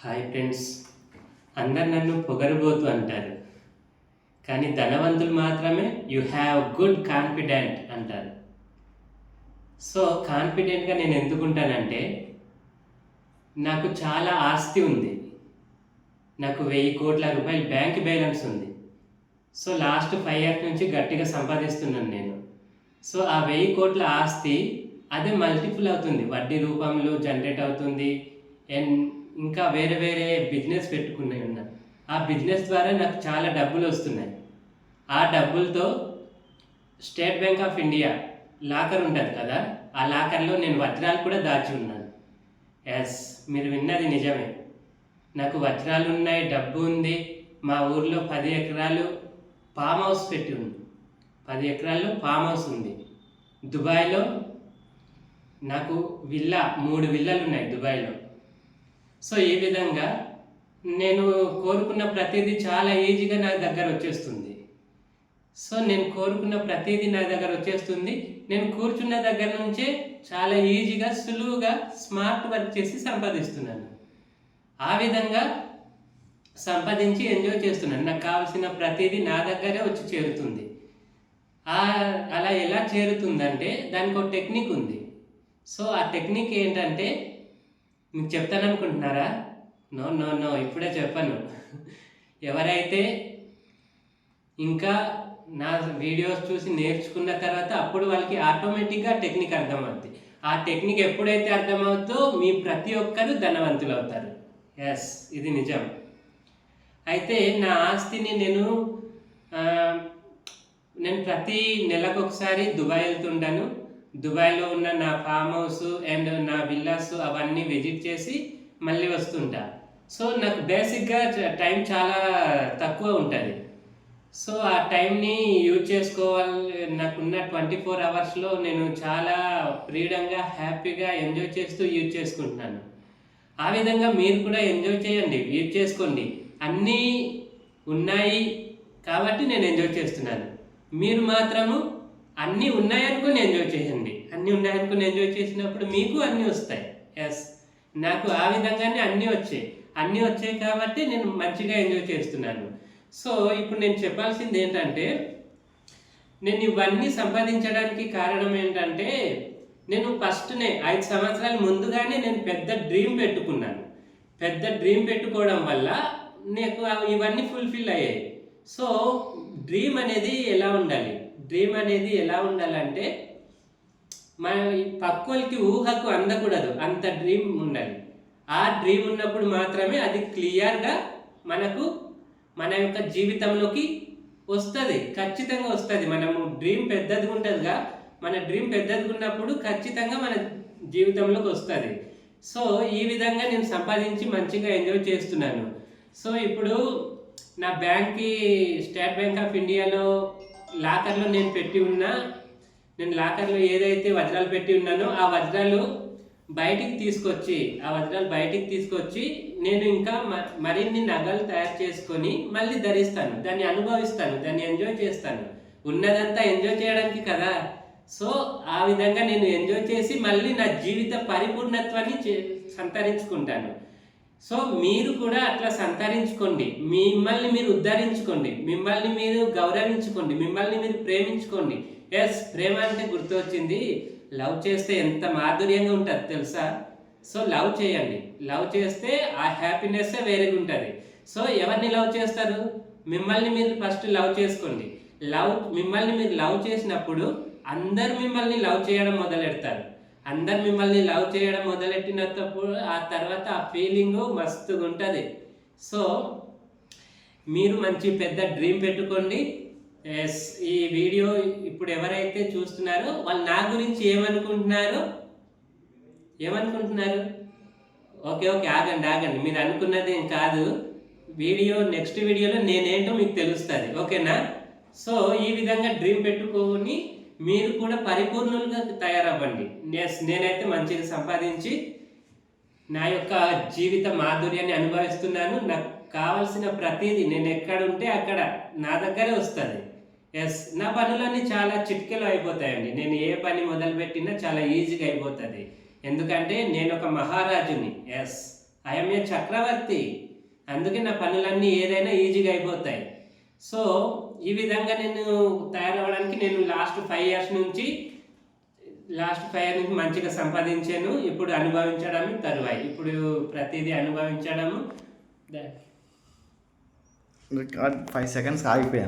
Hi friends. అందరు నన్ను పొగరుబోతు అంటారు, కానీ ధనవంతులు మాత్రమే యు హ్యావ్ గుడ్ కాన్ఫిడెంట్ అంటారు. సో కాన్ఫిడెంట్గా నేను ఎందుకుంటానంటే, నాకు చాలా ఆస్తి ఉంది. నాకు 1000 కోట్ల రూపాయలు బ్యాంక్ బ్యాలెన్స్ ఉంది. సో లాస్ట్ 5 ఇయర్స్ నుంచి గట్టిగా సంపాదిస్తున్నాను నేను. సో ఆ 1000 కోట్ల ఆస్తి అదే మల్టిపుల్ అవుతుంది, వడ్డీ రూపంలో జనరేట్ అవుతుంది. అండ్ ఇంకా వేరే వేరే బిజినెస్ పెట్టుకున్నాయి ఉన్నాను. ఆ బిజినెస్ ద్వారా నాకు చాలా డబ్బులు వస్తున్నాయి. ఆ డబ్బులతో state bank of India locker ఉంటుంది కదా, ఆ లాకర్లో నేను వజ్రాలు కూడా దాచి ఉన్నాను. ఎస్, మీరు విన్నది నిజమే. నాకు వజ్రాలు ఉన్నాయి, డబ్బు ఉంది. మా ఊర్లో 10 ఎకరాలు ఫామ్ హౌస్ పెట్టి ఉంది. 10 ఎకరాల్లో ఫామ్ హౌస్ ఉంది. దుబాయ్లో నాకు 3 విల్లాలు ఉన్నాయి దుబాయ్లో. సో ఈ విధంగా నేను కోరుకున్న ప్రతిదీ చాలా ఈజీగా నా దగ్గర వచ్చేస్తుంది. సో నేను కోరుకున్న ప్రతిదీ నా దగ్గర వచ్చేస్తుంది. నేను కూర్చున్న దగ్గర నుంచే చాలా ఈజీగా సులువుగా స్మార్ట్ వర్క్ చేసి సంపాదిస్తున్నాను. ఆ విధంగా సంపాదించి ఎంజాయ్ చేస్తున్నాను. నాకు కావాల్సిన ప్రతిదీ నా దగ్గరే వచ్చి చేరుతుంది. అలా ఎలా చేరుతుందంటే దానికి ఒక టెక్నిక్ ఉంది. సో ఆ టెక్నిక్ ఏంటంటే మీకు చెప్తాను అనుకుంటున్నారా? నో నో నో, ఇప్పుడే చెప్పను. ఎవరైతే ఇంకా నా వీడియోస్ చూసి నేర్చుకున్న తర్వాత అప్పుడు వాళ్ళకి ఆటోమేటిక్గా టెక్నిక్ అర్థమవుతుంది. ఆ టెక్నిక్ ఎప్పుడైతే అర్థమవుతుందో మీ ప్రతి ఒక్కరు ధనవంతులు అవుతారు. ఎస్, ఇది నిజం. అయితే నా ఆస్తిని నేను ప్రతి నెలకు ఒకసారి దుబాయ్ వెళ్తుంటాను. దుబాయ్లో ఉన్న నా ఫామ్ హౌస్ అండ్ నా విల్లాస్ అవన్నీ విజిట్ చేసి మళ్ళీ వస్తుంటా. సో నాకు బేసిక్గా టైం చాలా తక్కువ ఉంటుంది. సో ఆ టైంని యూజ్ చేసుకోవాలి. నాకున్న 24 అవర్స్లో నేను చాలా ఫ్రీడంగా హ్యాపీగా ఎంజాయ్ చేస్తూ యూజ్ చేసుకుంటున్నాను. ఆ విధంగా మీరు కూడా ఎంజాయ్ చేయండి, యూజ్ చేసుకోండి. అన్నీ ఉన్నాయి కాబట్టి నేను ఎంజాయ్ చేస్తున్నాను. మీరు మాత్రము అన్నీ ఉన్నాయనుకుని ఎంజాయ్ చేయండి. అన్నీ ఉన్నాయనుకుని ఎంజాయ్ చేసినప్పుడు మీకు అన్నీ వస్తాయి. ఎస్, నాకు ఆ విధంగానే అన్నీ వచ్చాయి కాబట్టి నేను మంచిగా ఎంజాయ్ చేస్తున్నాను. సో ఇప్పుడు నేను చెప్పాల్సింది ఏంటంటే, నేను ఇవన్నీ సంపాదించడానికి కారణం ఏంటంటే, నేను ఫస్ట్నే 5 సంవత్సరాల ముందుగానే నేను పెద్ద డ్రీమ్ పెట్టుకున్నాను. పెద్ద డ్రీమ్ పెట్టుకోవడం వల్ల నాకు ఇవన్నీ ఫుల్ఫిల్ అయ్యాయి. సో డ్రీమ్ అనేది ఎలా ఉండాలంటే మన పక్కోళ్ళకి ఊహకు అందకూడదు, అంత డ్రీమ్ ఉండాలి. ఆ డ్రీమ్ ఉన్నప్పుడు మాత్రమే అది క్లియర్గా మనకు మన యొక్క జీవితంలోకి వస్తుంది, ఖచ్చితంగా వస్తుంది. మనము డ్రీమ్ పెద్దదిగా ఉంటుందిగా, మన డ్రీమ్ పెద్దదిగా ఉన్నప్పుడు ఖచ్చితంగా మన జీవితంలోకి వస్తుంది. సో ఈ విధంగా నేను సంపాదించి మంచిగా ఎంజాయ్ చేస్తున్నాను. సో ఇప్పుడు నా స్టేట్ బ్యాంక్ ఆఫ్ ఇండియాలో లాకర్లో నేను లాకర్లో ఏదైతే వజ్రాలు పెట్టి ఉన్నానో ఆ వజ్రాలు బయటికి తీసుకొచ్చి నేను ఇంకా మరిన్ని నగలు తయారు చేసుకొని మళ్ళీ ధరిస్తాను, దాన్ని అనుభవిస్తాను, దాన్ని ఎంజాయ్ చేస్తాను. ఉన్నదంతా ఎంజాయ్ చేయడానికి కదా. సో ఆ విధంగా నేను ఎంజాయ్ చేసి మళ్ళీ నా జీవిత పరిపూర్ణత్వాన్ని సంతరించుకుంటాను. సో మీరు కూడా అట్లా సంతరించుకోండి, మిమ్మల్ని మీరు ఉద్ధరించుకోండి, మిమ్మల్ని మీరు గౌరవించుకోండి, మిమ్మల్ని మీరు ప్రేమించుకోండి. ఎస్, ప్రేమ అంటే గుర్తొచ్చింది. లవ్ చేస్తే ఎంత మాధుర్యంగా ఉంటుంది తెలుసా? సో లవ్ చేయండి. లవ్ చేస్తే ఆ హ్యాపీనెస్ వేరేగా ఉంటుంది. సో ఎవరిని లవ్ చేస్తారు? మిమ్మల్ని మీరు ఫస్ట్ లవ్ చేసుకోండి. మిమ్మల్ని మీరు లవ్ చేసినప్పుడు అందరు మిమ్మల్ని లవ్ చేయడం మొదలెడతారు. అందరు మిమ్మల్ని లవ్ చేయడం మొదలెట్టినప్పుడు ఆ తర్వాత ఆ ఫీలింగ్ మస్తుగా ఉంటుంది. సో మీరు మంచి పెద్ద డ్రీమ్ పెట్టుకోండి. ఎస్, ఈ వీడియో ఇప్పుడు ఎవరైతే చూస్తున్నారో వాళ్ళు నా గురించి ఏమనుకుంటున్నారు? ఓకే, ఆగండి. మీరు అనుకున్నది ఏం కాదు. నెక్స్ట్ వీడియోలో నేనేంటో మీకు తెలుస్తుంది. ఓకేనా? సో ఈ విధంగా డ్రీమ్ పెట్టుకొని మీరు కూడా పరిపూర్ణులుగా తయారవ్వండి. నేనైతే మంచిగా సంపాదించి నా యొక్క జీవిత మాధుర్యాన్ని అనుభవిస్తున్నాను. నాకు కావాల్సిన ప్రతిదీ నేను ఎక్కడ ఉంటే అక్కడ నా దగ్గరే వస్తుంది. ఎస్, నా పనులన్నీ చాలా చిటికెలో అయిపోతాయండి. నేను ఏ పని మొదలుపెట్టినా చాలా ఈజీగా అయిపోతుంది. ఎందుకంటే నేను ఒక మహారాజుని. ఎస్, ఐఎమ్ ఏ చక్రవర్తి, అందుకే నా పనులన్నీ ఏదైనా ఈజీగా అయిపోతాయి. సో ఈ విధంగా నేను తయారవడానికి నేను లాస్ట్ 5 ఇయర్స్ నుంచి మంచిగా సంపాదించాను. ఇప్పుడు అనుభవించడం తరువాయి, ఇప్పుడు ప్రతిదీ అనుభవించడము. 5 సెకండ్స్ ఆగిపోయాను.